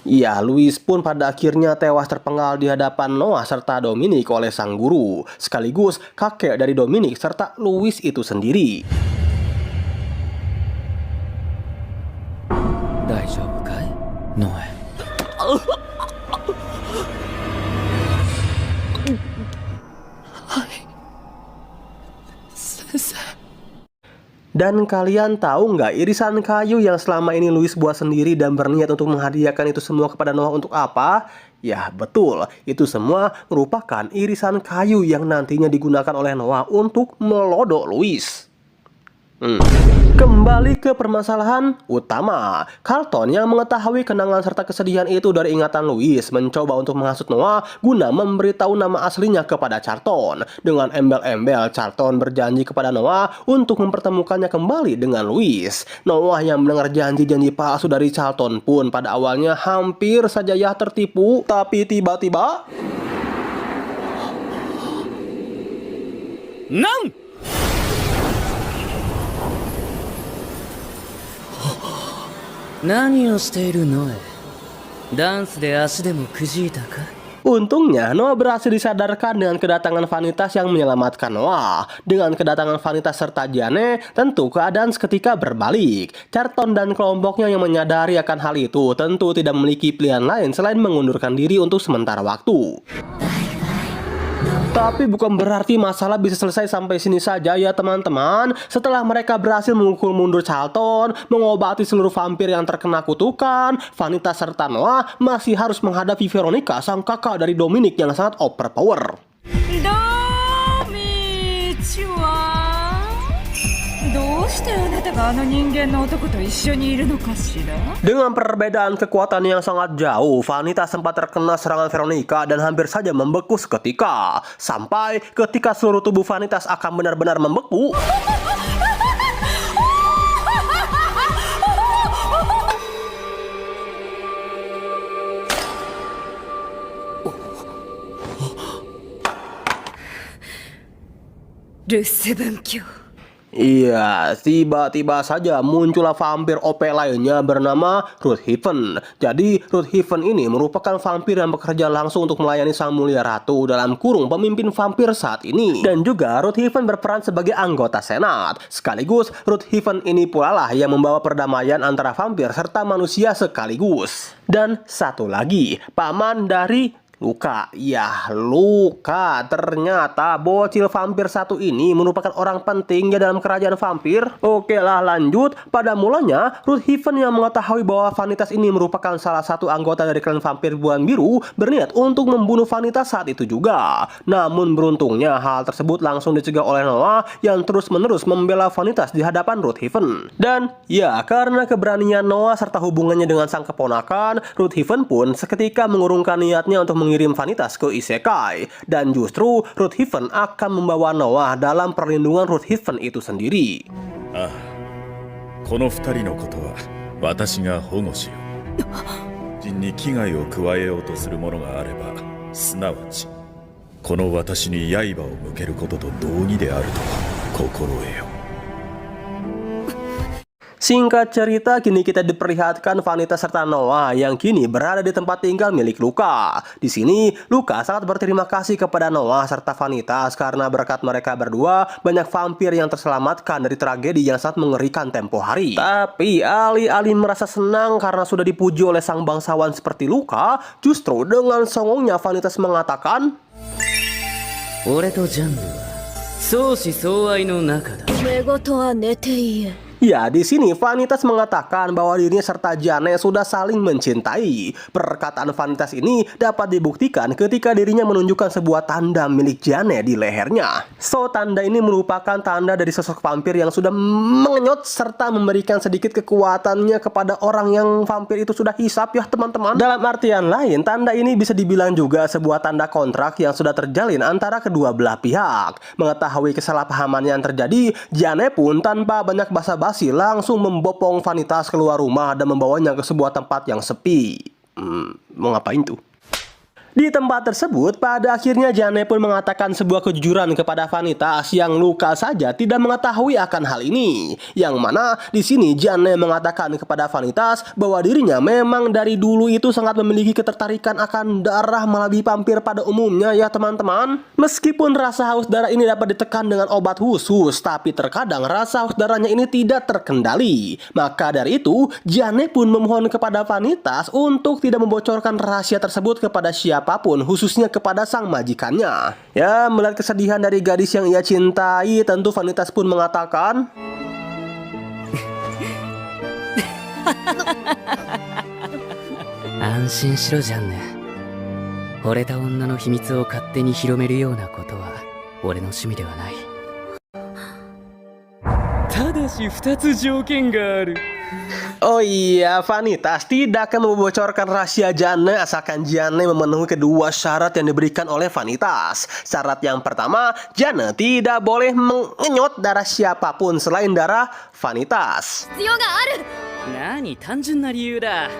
ya, Louis pun pada akhirnya tewas terpenggal di hadapan Noah serta Dominic oleh sang guru, sekaligus kakek dari Dominic serta Louis itu sendiri. 大丈夫かい、ノエ。Dan kalian tahu nggak irisan kayu yang selama ini Louis buat sendiri dan berniat untuk menghadiahkan itu semua kepada Noah untuk apa? Ya betul, itu semua merupakan irisan kayu yang nantinya digunakan oleh Noah untuk melodok Louis. Kembali ke permasalahan utama. Carlton yang mengetahui kenangan serta kesedihan itu dari ingatan Louis mencoba untuk menghasut Noah guna memberitahu nama aslinya kepada Carlton. Dengan embel-embel, Carlton berjanji kepada Noah untuk mempertemukannya kembali dengan Louis. Noah yang mendengar janji-janji palsu dari Carlton pun pada awalnya hampir saja ya tertipu. Tapi tiba-tiba... Nang! 何をしているのえ。ダンスで足でもくじいたか。 Untungnya Noah berhasil disadarkan dengan kedatangan Vanitas yang menyelamatkan Noah. Dengan kedatangan Vanitas serta Diane, tentu keadaan seketika berbalik. Carlton dan kelompoknya yang menyadari akan hal itu tentu tidak memiliki pilihan lain selain mengundurkan diri untuk sementara waktu. Tapi bukan berarti masalah bisa selesai sampai sini saja ya teman-teman. Setelah mereka berhasil memukul mundur Charlton, mengobati seluruh vampir yang terkena kutukan, Vanitas serta Noah masih harus menghadapi Veronica, sang kakak dari Dominic yang sangat overpower. Dengan perbedaan kekuatan yang sangat jauh, Vanitas sempat terkena serangan Veronica dan hampir saja membeku seketika. Sampai ketika seluruh tubuh Vanitas akan benar-benar membeku, iya, tiba-tiba saja muncullah vampir OP lainnya bernama Ruthhaven. Jadi, Ruthhaven ini merupakan vampir yang bekerja langsung untuk melayani Sang Mulia Ratu dalam kurung pemimpin vampir saat ini. Dan juga Ruthhaven berperan sebagai anggota senat. Sekaligus, Ruthhaven ini pula lah yang membawa perdamaian antara vampir serta manusia sekaligus. Dan satu lagi, paman dari Luka. Ya, Luka. Ternyata bocil vampir satu ini merupakan orang penting ya dalam kerajaan vampir. Oke lah, lanjut. Pada mulanya, Ruthhaven yang mengetahui bahwa Vanitas ini merupakan salah satu anggota dari klan vampir Bulan Biru berniat untuk membunuh Vanitas saat itu juga. Namun beruntungnya hal tersebut langsung dicegah oleh Noah yang terus-menerus membela Vanitas di hadapan Ruthhaven. Dan ya, karena keberanian Noah serta hubungannya dengan sang keponakan, Ruthhaven pun seketika mengurungkan niatnya untuk mengirim Vanitas ke Isekai, dan justru Ruthhaven akan membawa Noah dalam perlindungan Ruthhaven itu sendiri. この二人のことは私が保護しよう。人に危害を加えようとする者があれば、すなわちこの私に刃を向けることと同義であると心得よ。 Singkat cerita, kini kita diperlihatkan Vanitas serta Noah yang kini berada di tempat tinggal milik Luka. Di sini, Luka sangat berterima kasih kepada Noah serta Vanitas karena berkat mereka berdua, banyak vampir yang terselamatkan dari tragedi yang sangat mengerikan tempo hari. Tapi, alih-alih merasa senang karena sudah dipuji oleh sang bangsawan seperti Luka, justru dengan songongnya Vanitas mengatakan, 俺とジャンヌは相思相愛の仲だ。 Ya, di sini Vanitas mengatakan bahwa dirinya serta Jane sudah saling mencintai. Perkataan Vanitas ini dapat dibuktikan ketika dirinya menunjukkan sebuah tanda milik Jane di lehernya. So, tanda ini merupakan tanda dari sosok vampir yang sudah mengenyot serta memberikan sedikit kekuatannya kepada orang yang vampir itu sudah hisap ya teman-teman. Dalam artian lain, tanda ini bisa dibilang juga sebuah tanda kontrak yang sudah terjalin antara kedua belah pihak. Mengetahui kesalahpahaman yang terjadi, Jane pun tanpa banyak basa-basi langsung membopong Vanitas keluar rumah dan membawanya ke sebuah tempat yang sepi. Mau ngapain tuh? Di tempat tersebut, pada akhirnya Jane pun mengatakan sebuah kejujuran kepada Vanitas yang Luka saja tidak mengetahui akan hal ini. Yang mana di sini Jane mengatakan kepada Vanitas bahwa dirinya memang dari dulu itu sangat memiliki ketertarikan akan darah melalui vampir pada umumnya ya teman-teman. Meskipun rasa haus darah ini dapat ditekan dengan obat khusus, tapi terkadang rasa haus darahnya ini tidak terkendali. Maka dari itu, Jane pun memohon kepada Vanitas untuk tidak membocorkan rahasia tersebut kepada siapapun, khususnya kepada sang majikannya. Ya, melihat kesedihan dari gadis yang ia cintai, tentu Vanitas pun mengatakan, 安心しろジャンヌ。惚れた女の秘密を勝手に広めるようなことは俺の趣味ではない。ただし2つ条件がある。 Oh iya, Vanitas tidak akan membocorkan rahasia Jane asalkan Jane memenuhi kedua syarat yang diberikan oleh Vanitas. Syarat yang pertama, Jane tidak boleh mengenyot darah siapapun selain darah Vanitas. 何単純な理由だ。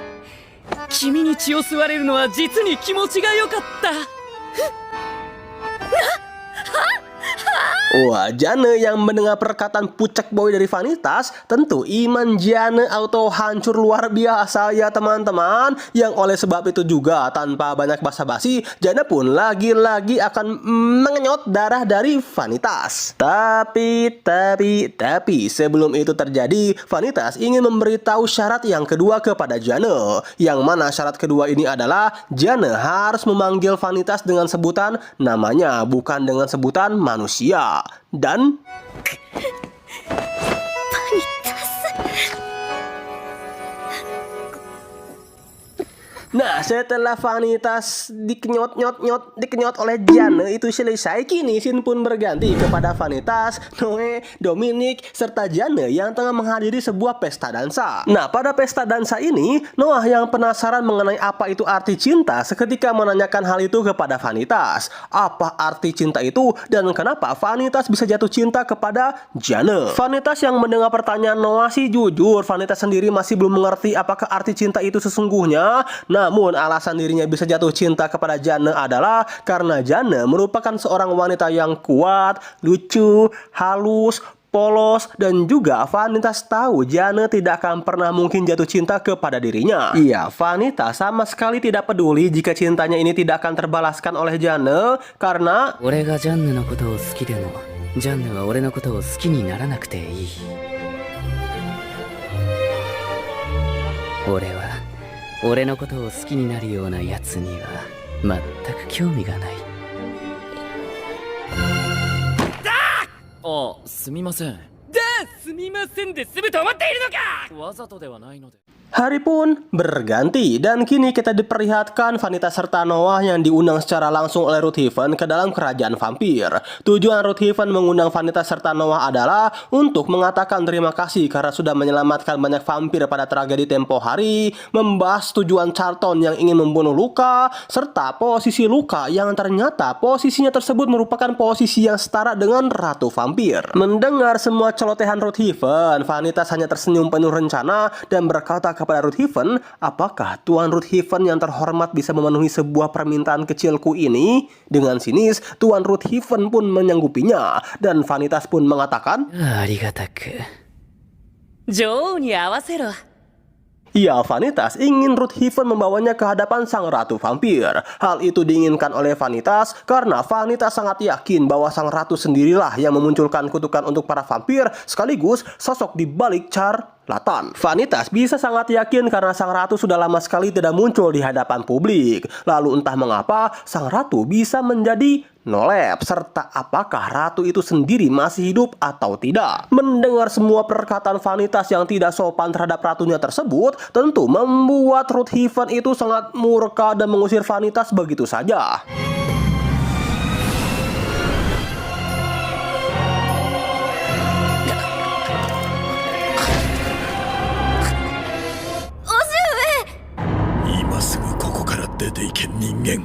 君に血を吸われるのは実に気持ちが良かった。Wah, Jane yang mendengar perkataan pucek boy dari Vanitas, tentu iman Jane auto hancur luar biasa ya teman-teman. Yang oleh sebab itu juga tanpa banyak basa-basi, Jane pun lagi-lagi akan mengenyot darah dari Vanitas. Tapi sebelum itu terjadi, Vanitas ingin memberitahu syarat yang kedua kepada Jane. Yang mana syarat kedua ini adalah Jane harus memanggil Vanitas dengan sebutan namanya, bukan dengan sebutan manusia. Dan nah, setelah Vanitas dikenyot oleh Jane itu selesai, kini scene pun berganti kepada Vanitas, Noe, Dominic, serta Jane yang tengah menghadiri sebuah pesta dansa. Nah, pada pesta dansa ini, Noah yang penasaran mengenai apa itu arti cinta seketika menanyakan hal itu kepada Vanitas. Apa arti cinta itu dan kenapa Vanitas bisa jatuh cinta kepada Jane? Vanitas yang mendengar pertanyaan Noah sih jujur, Vanitas sendiri masih belum mengerti apakah arti cinta itu sesungguhnya. Namun alasan dirinya bisa jatuh cinta kepada Jane adalah karena Jane merupakan seorang wanita yang kuat, lucu, halus, polos, dan juga Vanitas tahu Jane tidak akan pernah mungkin jatuh cinta kepada dirinya. Iya, Vanitas sama sekali tidak peduli jika cintanya ini tidak akan terbalaskan oleh Jane karena 俺がジャンヌのことを好きでもジャンヌは俺のことを好きにならなくていい。俺のことを好きになるようなやつには全く興味がない。あ、すみません。すみませんで済むと思っているのか。わざとではないので。 hari pun berganti dan kini kita diperlihatkan Vanitas serta Noah yang diundang secara langsung oleh Ruthven ke dalam kerajaan vampir. Tujuan Ruthven mengundang Vanitas serta Noah adalah untuk mengatakan terima kasih karena sudah menyelamatkan banyak vampir pada tragedi tempo hari, membahas tujuan Charlton yang ingin membunuh Luka, serta posisi Luka yang ternyata posisinya tersebut merupakan posisi yang setara dengan Ratu Vampir. Mendengar semua celotehan Ruthven, Vanitas hanya tersenyum penuh rencana dan berkata kepada Ruthven, apakah Tuan Ruthven yang terhormat bisa memenuhi sebuah permintaan kecilku ini? Dengan sinis, Tuan Ruthven pun menyanggupinya dan Vanitas pun mengatakan, ありがたく女王に合わせろ。 ya, Vanitas ingin Ruthven membawanya ke hadapan sang Ratu Vampir. Hal itu diinginkan oleh Vanitas karena Vanitas sangat yakin bahwa sang Ratu sendirilah yang memunculkan kutukan untuk para vampir sekaligus sosok di balik Charlatan. Vanitas bisa sangat yakin karena sang Ratu sudah lama sekali tidak muncul di hadapan publik. Lalu entah mengapa sang Ratu bisa menjadi nolep, serta apakah Ratu itu sendiri masih hidup atau tidak. Mendengar semua perkataan Vanitas yang tidak sopan terhadap ratunya tersebut, tentu membuat Ruthven itu sangat murka dan mengusir Vanitas begitu saja. Ike ningen.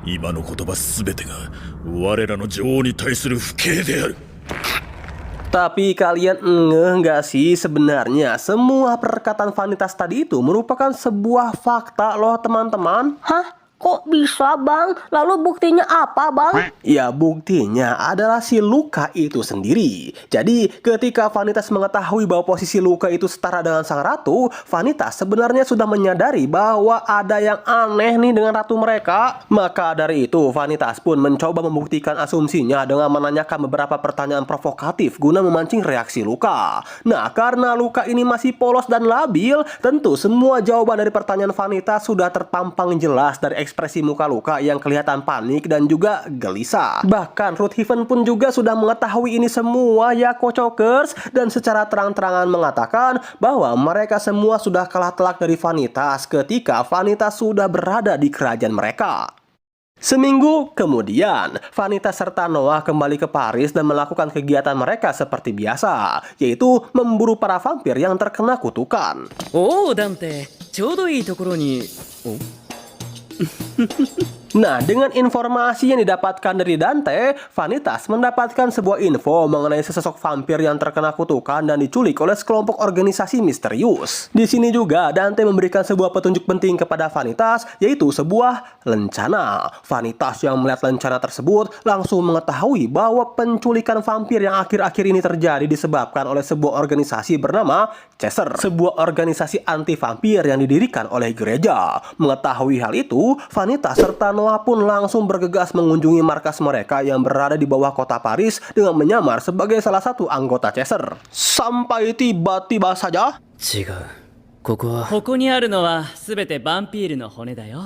今の言葉すべてが我らの女王に対する不敬である。 Tapi kalian ngeh nggak sih sebenarnya semua perkataan Vanitas tadi itu merupakan sebuah fakta loh teman-teman? Hah? Kok bisa bang? Lalu buktinya apa bang? Ya buktinya adalah si Luka itu sendiri. Jadi ketika Vanitas mengetahui bahwa posisi Luka itu setara dengan sang ratu, Vanitas sebenarnya sudah menyadari bahwa ada yang aneh nih dengan ratu mereka. Maka dari itu Vanitas pun mencoba membuktikan asumsinya dengan menanyakan beberapa pertanyaan provokatif guna memancing reaksi Luka. Nah karena Luka ini masih polos dan labil, tentu semua jawaban dari pertanyaan Vanitas sudah terpampang jelas dari ekspresi muka Luka yang kelihatan panik dan juga gelisah. Bahkan Ruthven pun juga sudah mengetahui ini semua ya Kocokers, dan secara terang-terangan mengatakan bahwa mereka semua sudah kalah telak dari Vanitas ketika Vanitas sudah berada di kerajaan mereka. Seminggu kemudian, Vanitas serta Noah kembali ke Paris dan melakukan kegiatan mereka seperti biasa, yaitu memburu para vampir yang terkena kutukan. Oh, Dante, ちょうどいいところに。Nah, dengan informasi yang didapatkan dari Dante, Vanitas mendapatkan sebuah info mengenai sesosok vampir yang terkena kutukan dan diculik oleh sekelompok organisasi misterius. Di sini juga Dante memberikan sebuah petunjuk penting kepada Vanitas, yaitu sebuah lencana. Vanitas yang melihat lencana tersebut langsung mengetahui bahwa penculikan vampir yang akhir-akhir ini terjadi disebabkan oleh sebuah organisasi bernama Chaser, sebuah organisasi anti-vampir yang didirikan oleh gereja. Mengetahui hal itu, Vanitas serta Noah pun langsung bergegas mengunjungi markas mereka yang berada di bawah kota Paris dengan menyamar sebagai salah satu anggota Chaser. Sampai tiba-tiba saja 違う。ここはここにあるのは全てヴァンピールの骨だよ。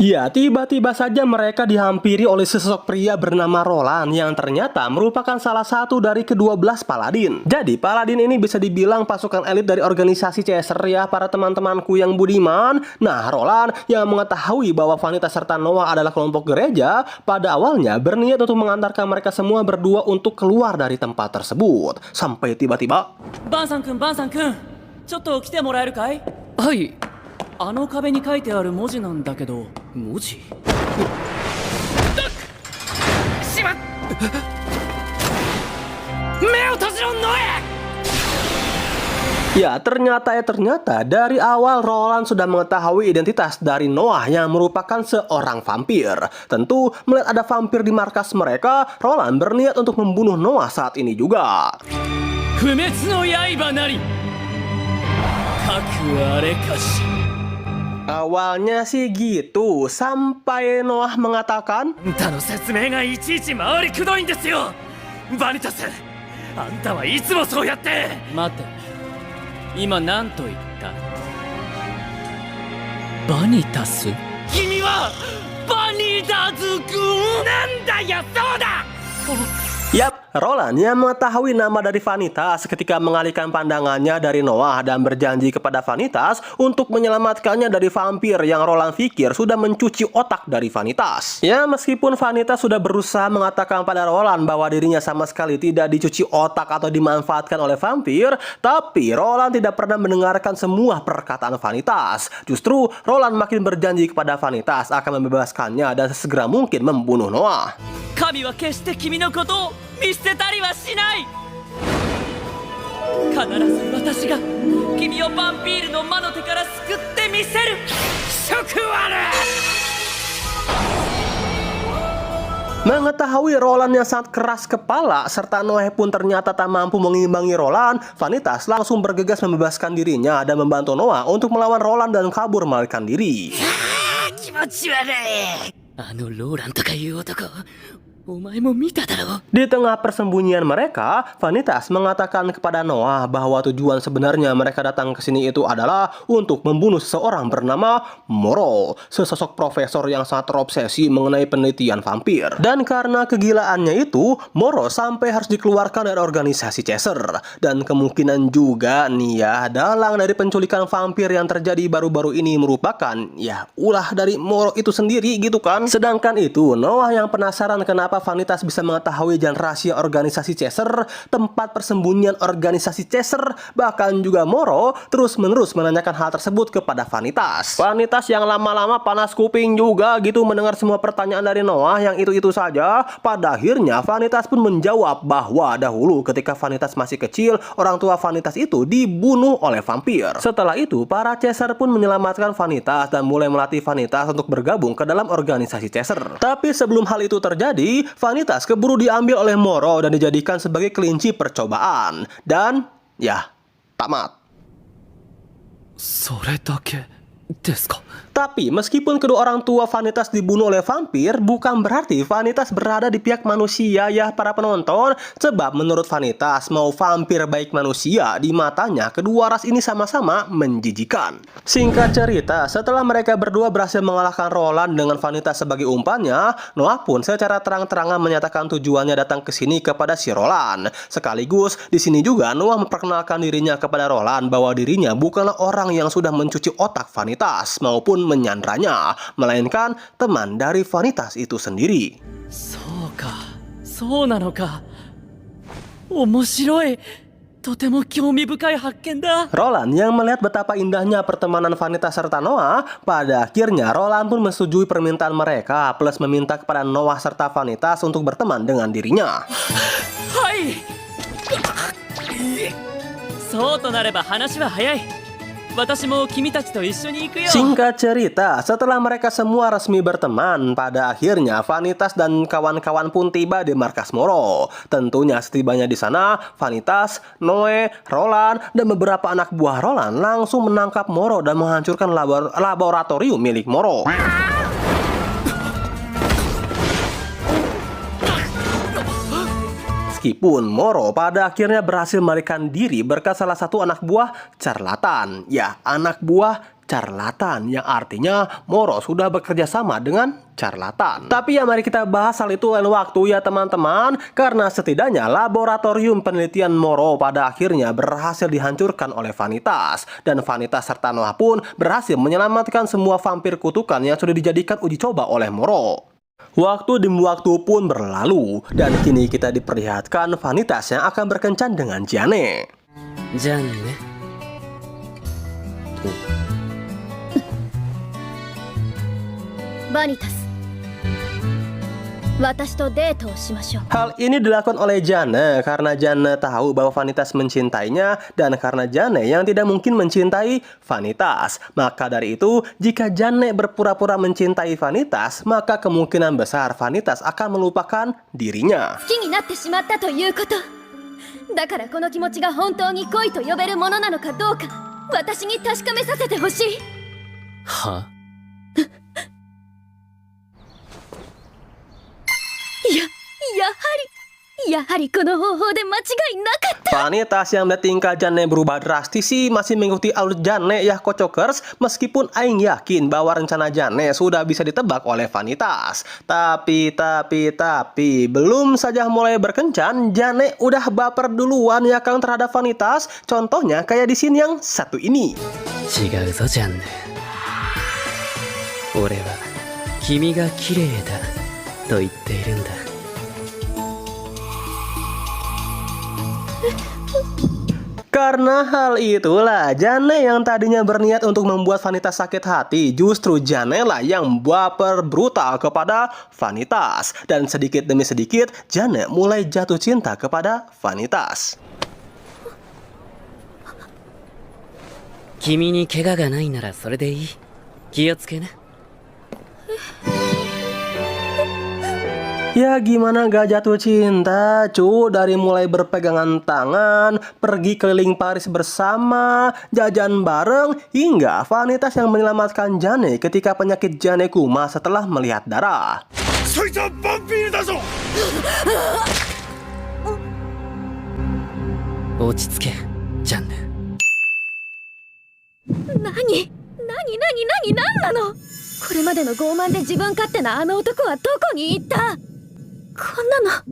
Ya, tiba-tiba saja mereka dihampiri oleh sesosok pria bernama Roland yang ternyata merupakan salah satu dari ke-12 Paladin. Jadi, Paladin ini bisa dibilang pasukan elit dari organisasi Chaser ya, para teman-temanku yang budiman. Nah, Roland yang mengetahui bahwa Vanitas serta Noah adalah kelompok gereja, pada awalnya berniat untuk mengantarkan mereka semua berdua untuk keluar dari tempat tersebut. Sampai tiba-tiba, バンさんくん、バンさんくん、ちょっと来てもらえるかい？はい。あの壁に書いてある文字なんだけど。文字？しまっ！目を閉じろ、ノエ！ Ya, ternyata dari awal Roland sudah mengetahui identitas dari Noah yang merupakan seorang vampir. Tentu, melihat ada vampir di markas mereka, Roland berniat untuk membunuh Noah saat ini juga. 不滅の刃なり、かくあれかし。 Awalnya sih gitu, sampai Noah mengatakan, あんたの説明がいちいち回りくどいんですよ、バニタス。あんたはいつもそうやって。待って、今何と言った？バニタス？君はバニタス君なんだよ。そうだ。 Yap, Roland yang mengetahui nama dari Vanitas ketika mengalihkan pandangannya dari Noah dan berjanji kepada Vanitas untuk menyelamatkannya dari vampir yang Roland pikir sudah mencuci otak dari Vanitas. Ya, meskipun Vanitas sudah berusaha mengatakan pada Roland bahwa dirinya sama sekali tidak dicuci otak atau dimanfaatkan oleh vampir, tapi Roland tidak pernah mendengarkan semua perkataan Vanitas. Justru Roland makin berjanji kepada Vanitas akan membebaskannya dan sesegera mungkin membunuh Noah. 神は決して君のことを見捨てたりはしない。必ず私が君をヴァンピールの魔の手から救ってみせる。食ある。 Mengetahui Roland yang sangat keras kepala serta Noah pun ternyata tak mampu mengimbangi Roland, Vanitas langsung bergegas membebaskan dirinya dan membantu Noah untuk melawan Roland dan kabur melarikan diri. 気持ち悪い。あのローランとかいう男、お前も見ただろう。 Di tengah persembunyian mereka, Vanitas mengatakan kepada Noah bahwa tujuan sebenarnya mereka datang ke sini itu adalah untuk membunuh seseorang bernama Moro, sesosok profesor yang sangat terobsesi mengenai penelitian vampir. Dan karena kegilaannya itu, Moro sampai harus dikeluarkan dari organisasi Chaser. Dan kemungkinan juga nih ya, dalang dari penculikan vampir yang terjadi baru-baru ini merupakan ya ulah dari Moro itu sendiri gitu kan. Sedangkan itu, Noah yang penasaran kenapa Vanitas bisa mengetahui jalan rahasia organisasi Chaser, tempat persembunyian organisasi Chaser, bahkan juga Moro terus-menerus menanyakan hal tersebut kepada Vanitas. Vanitas yang lama-lama panas kuping juga gitu mendengar semua pertanyaan dari Noah yang itu-itu saja. Pada akhirnya Vanitas pun menjawab bahwa dahulu ketika Vanitas masih kecil, orang tua Vanitas itu dibunuh oleh vampir. Setelah itu, para Chaser pun menyelamatkan Vanitas dan mulai melatih Vanitas untuk bergabung ke dalam organisasi Chaser. Tapi sebelum hal itu terjadi, Vanitas keburu diambil oleh Moro dan dijadikan sebagai kelinci percobaan. Dan ya, tamat. それだけですか? Tapi meskipun kedua orang tua Vanitas dibunuh oleh vampir, bukan berarti Vanitas berada di pihak manusia ya para penonton. Sebab menurut Vanitas, mau vampir baik manusia, di matanya kedua ras ini sama-sama menjijikan. Singkat cerita, setelah mereka berdua berhasil mengalahkan Roland dengan Vanitas sebagai umpannya, Noah pun secara terang-terangan menyatakan tujuannya datang ke sini kepada si Roland. Sekaligus di sini juga Noah memperkenalkan dirinya kepada Roland bahwa dirinya bukanlah orang yang sudah mencuci otak Vanitas maupun menyandranya, melainkan teman dari Vanitas itu sendiri. そうか、そうなのか。面白い。とても興味深い発見だ。 Roland yang melihat betapa indahnya pertemanan Vanitas serta Noah, pada akhirnya Roland pun menyetujui permintaan mereka plus meminta kepada Noah serta Vanitas untuk berteman dengan dirinya. はい。そうとなれば話は早い。私も君たちと一緒に行くよ。 Singkat cerita, setelah mereka semua resmi berteman, pada akhirnya Vanitas dan kawan-kawan pun tiba di markas Moro. Tentunya setibanya di sana, Vanitas, Noe, Roland, dan beberapa anak buah Roland langsung menangkap Moro dan menghancurkan laboratorium milik Moro. Meskipun Moro pada akhirnya berhasil melarikan diri berkat salah satu anak buah Charlatan. Ya, anak buah Charlatan, yang artinya Moro sudah bekerja sama dengan Charlatan. Tapi ya mari kita bahas hal itu lain waktu ya teman-teman, karena setidaknya laboratorium penelitian Moro pada akhirnya berhasil dihancurkan oleh Vanitas, dan Vanitas serta Noah pun berhasil menyelamatkan semua vampir kutukan yang sudah dijadikan uji coba oleh Moro. Waktu demi waktu pun berlalu, dan kini kita diperlihatkan Vanitas yang akan berkencan dengan Jane. じゃあね。バニタス、私とデートをしましょう。 Hal ini dilakukan oleh Jane karena Jane tahu bahwa Vanitas mencintainya, dan karena Jane yang tidak mungkin mencintai Vanitas. Maka dari itu, jika Jane berpura-pura mencintai Vanitas, maka kemungkinan besar Vanitas akan melupakan dirinya. 好きになってしまったということ。だからこの気持ちが本当に恋と呼べるものなのかどうか、私に確かめさせてほしい。は？やはりこの方法で間違いなかった。 Vanitas yang melihat tingkah Jane berubah drastis sih masih mengikuti alur Jane ya Kocokers, meskipun Aing yakin bahwa rencana Jane sudah bisa ditebak oleh Vanitas. Tapi belum saja mulai berkencan, Jane udah baper duluan ya Kang terhadap Vanitas. Contohnya kayak di scene yang satu ini. 違うぞジャンヌ。俺は君が綺麗だと言っているんだ。 Karena hal itulah, Jane yang tadinya berniat untuk membuat Vanitas sakit hati, justru Jane lah yang baper brutal kepada Vanitas. Dan sedikit demi sedikit, Jane mulai jatuh cinta kepada Vanitas. 君に怪我がないならそれでいい。気をつけな。 Ya gimana gak jatuh cinta, cu? Dari mulai berpegangan tangan, pergi keliling Paris bersama, jajan bareng, hingga Vanitas yang menyelamatkan Jane ketika penyakit Jane kumat setelah melihat darah. そいつはバンピールだぞ。落ち着け、ジャンヌ。何なの。これまでの傲慢で自分勝手なあの男はどこに行った。こんなの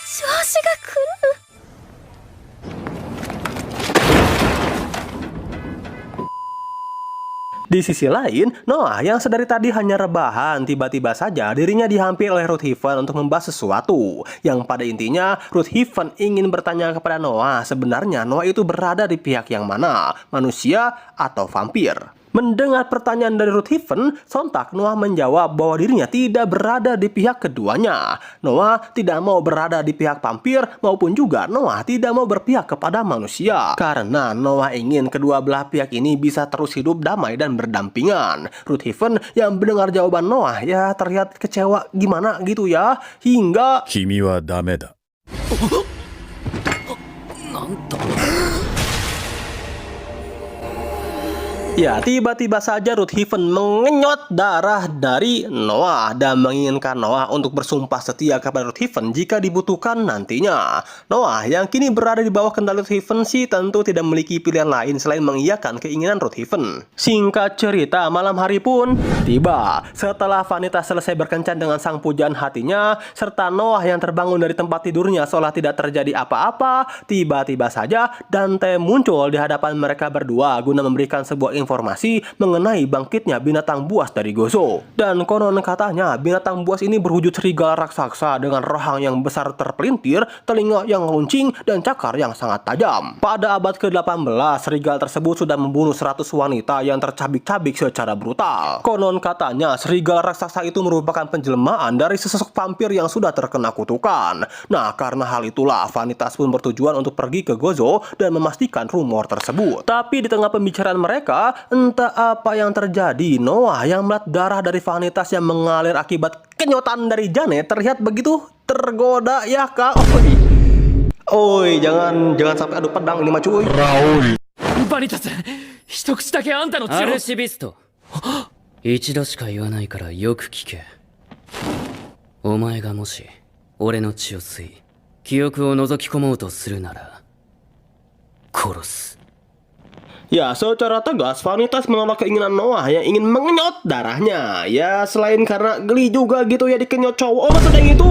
調子が狂う。 Di sisi lain, Noah yang sedari tadi hanya rebahan, tiba-tiba saja dirinya dihampiri oleh Ruthven untuk membahas sesuatu. Yang pada intinya, Ruthven ingin bertanya kepada Noah, sebenarnya Noah itu berada di pihak yang mana, manusia atau vampir. Mendengar pertanyaan dari Ruthven, sontak Noah menjawab bahwa dirinya tidak berada di pihak keduanya. Noah tidak mau berada di pihak vampir, maupun juga Noah tidak mau berpihak kepada manusia. Karena Noah ingin kedua belah pihak ini bisa terus hidup damai dan berdampingan. Ruthven yang mendengar jawaban Noah ya terlihat kecewa gimana gitu ya, hingga 君はダメだ。 Ya, tiba-tiba saja Ruthven mengenyot darah dari Noah dan menginginkan Noah untuk bersumpah setia kepada Ruthven jika dibutuhkan nantinya. Noah yang kini berada di bawah kendali Ruthven sih tentu tidak memiliki pilihan lain selain mengiyakan keinginan Ruthven. Singkat cerita, malam hari pun tiba. Setelah Vanitas selesai berkencan dengan sang pujaan hatinya, serta Noah yang terbangun dari tempat tidurnya seolah tidak terjadi apa-apa, tiba-tiba saja Dante muncul di hadapan mereka berdua guna memberikan sebuah informasi mengenai bangkitnya binatang buas dari Gozo. Dan konon katanya binatang buas ini berwujud serigala raksasa dengan rahang yang besar terpelintir, telinga yang runcing, dan cakar yang sangat tajam. Pada abad ke-18, serigala tersebut sudah membunuh 100 wanita yang tercabik-cabik secara brutal. Konon katanya serigala raksasa itu merupakan penjelmaan dari sesosok vampir yang sudah terkena kutukan. Nah, karena hal itulah Vanitas pun bertujuan untuk pergi ke Gozo dan memastikan rumor tersebut. Tapi di tengah pembicaraan mereka, entah apa yang terjadi, Noah yang melihat darah dari Vanitas yang mengalir akibat kenyotan dari Janet terlihat begitu tergoda ya kak. Oi, jangan sampai adu pedang ini mah cuy. バニタス、一口だけあんたの血を。アルシビスト、一度しか言わないからよく聞け。お前がもし俺の血を吸い記憶を覗き込もうとするなら殺す。 Ya, secara tegas Vanitas menolak keinginan Noah yang ingin mengenyot darahnya. Ya, selain karena geli juga gitu ya dikenyot cowok. Oh, maksudnya itu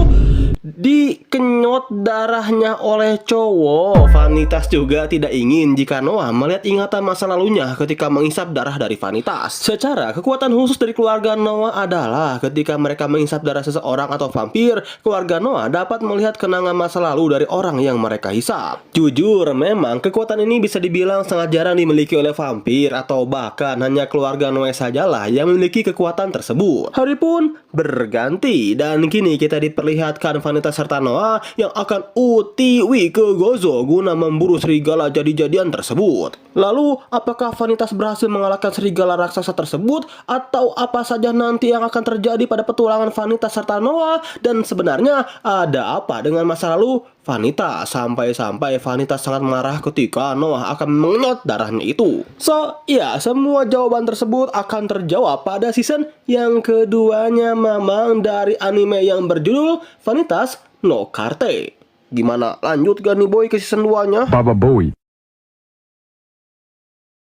dikenyot darahnya oleh cowok. Vanitas juga tidak ingin jika Noah melihat ingatan masa lalunya ketika menghisap darah dari Vanitas. Secara kekuatan khusus dari keluarga Noah adalah ketika mereka menghisap darah seseorang atau vampir, keluarga Noah dapat melihat kenangan masa lalu dari orang yang mereka hisap. Jujur, memang kekuatan ini bisa dibilang sangat jarang dimiliki oleh vampir, atau bahkan hanya keluarga Noah sajalah yang memiliki kekuatan tersebut. Hari pun berganti dan kini kita diperlihatkan Vanitas serta Noah yang akan OTW ke Gozo guna memburu serigala jadi-jadian tersebut. Lalu, apakah Vanitas berhasil mengalahkan serigala raksasa tersebut, atau apa saja nanti yang akan terjadi pada petualangan Vanitas serta Noah? Dan sebenarnya ada apa dengan masa lalu Vanitas sampai Vanitas sangat marah ketika Noah akan mengenyot darahnya itu? So, ya, semua jawaban tersebut akan terjawab pada season yang keduanya memang dari anime yang berjudul Vanitas no Carte. Gimana, lanjut gak nih boy ke season 2-nya? Baba Boy.